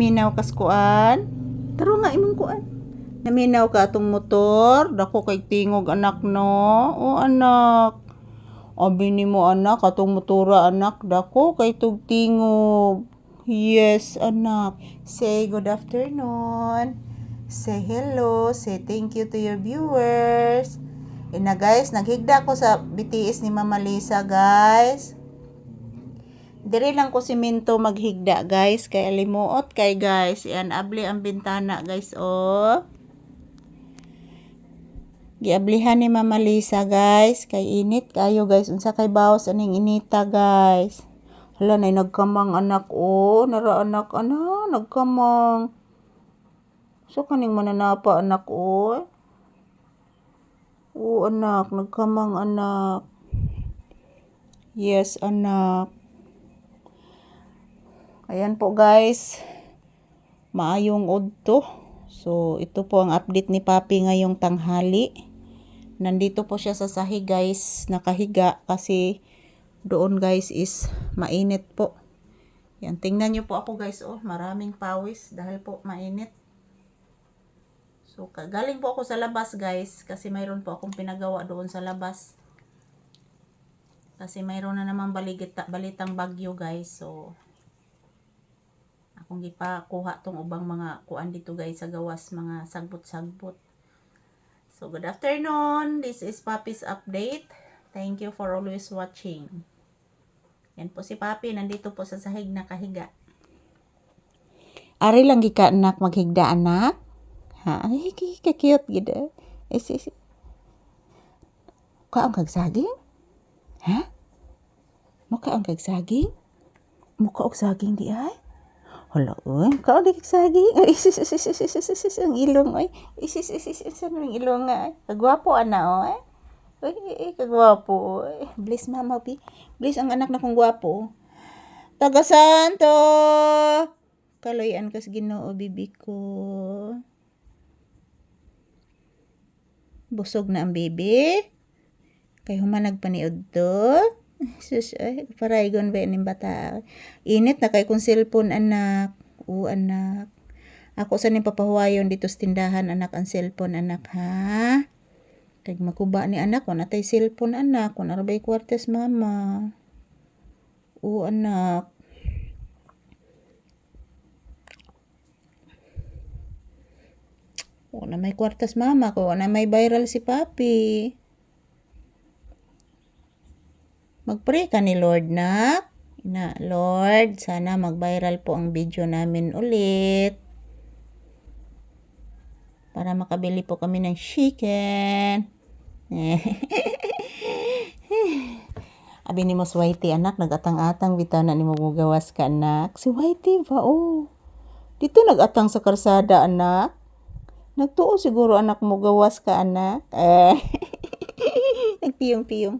naminaw kas kuan. Taro nga imong kuan. Naminaw ka atong motor. Dako kay tingog anak no. O anak. Abi nimo anak atong motora anak. Dako kay tingog. Yes anak. Say good afternoon. Say hello. Say thank you to your viewers. Na guys, naghigda ko sa BTS ni Mama Lisa guys. Dire lang ko simento maghigda guys, kay alimuot kay guys. Yan abli ang bintana guys oh. Giablihan ni Mama Lisa guys, kay init kayo guys. Unsa kay bawas aning inita guys. Hala nay nagkamang anak oh, nara anak ana nagkamang. So kaning mananapa anak oh. Oh anak, nagkamang anak. Yes anak. Ayan po guys. Maayong udto. So ito po ang update ni Papi ngayong tanghali. Nandito po siya sa sahig guys, nakahiga kasi doon guys is mainit po. Yan, tingnan nyo po ako guys oh, maraming pawis dahil po mainit. So galing po ako sa labas guys kasi mayroon po akong pinagawa doon sa labas. Kasi mayroon na naman balitang bagyo guys. So akong gipakuha tong ubang mga kuan dito guys sa gawas, mga sagbot-sagbot. So good afternoon. This is Papi's update. Thank you for always watching. Yan po si Papi, nandito po sa sahig nakahiga. Ari lang gika anak maghigda anak. Ha, ay cute gid. Is. Ka ang kagsaging? Ha? Mukha ang kagsaging? Mukha og saging di ay? Hala, oy, kao di kagsaging. Ang ilong oy. Sa nang ilong ay. Kagwapo ana oy. Oy, kagwapo oy. Bless mama pi. Bless ang anak na kong gwapo. Taga Santo. Kalayan kas Ginoo bibi ko. Busog na ang baby. Kay humanag paniud to. Sus, ay, paraygon ba yung bata? Init na kay kung cellphone anak. O anak. Ako sa ning papahuwayon dito sa tindahan anak ang cellphone anak ha. Kay makuba ni anak kung natay cellphone anak. Kung arabay kwartes mama. O anak. O na may kwartas mama ko. Na may viral si Papi. Mag-pray ka ni Lord na. Lord, sana mag-viral po ang video namin ulit. Para makabili po kami ng chicken. Abi ni mo si Whitey anak, nagatang-atang bitaw na ni mo gawas ka anak. Si Whitey ba oh. Dito nagatang sa karsada anak. Nagtuo siguro anak mo gawas ka anak. Nagpiyong-piyong.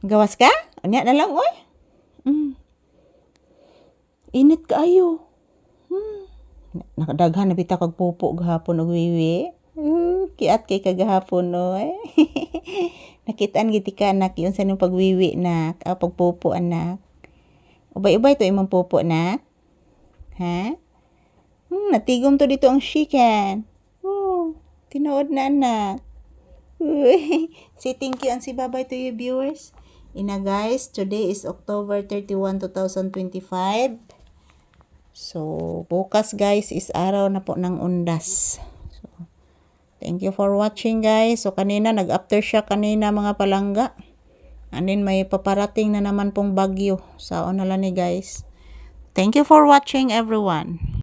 Gawas ka? Anya na lang, oy. Init kaayo. Nakadaghan na bita kag pupo gahapon og wiwi. Kiat kay kagahapon, oy. Nakitaan giti ka anak yun sa nung pagwiwi na pagpupo anak. Ubay-ubay to imong pupo na. Ha? Natigom to dito ang chicken. Tinuod na anak. Say thank you and say bye-bye to your viewers. Ina guys, today is October 31, 2025. So, bukas guys is araw na po ng undas. So, thank you for watching guys. So, kanina nag-aftershock kanina mga palangga. And then may paparating na naman pong bagyo. Sa onala ni guys. Thank you for watching everyone.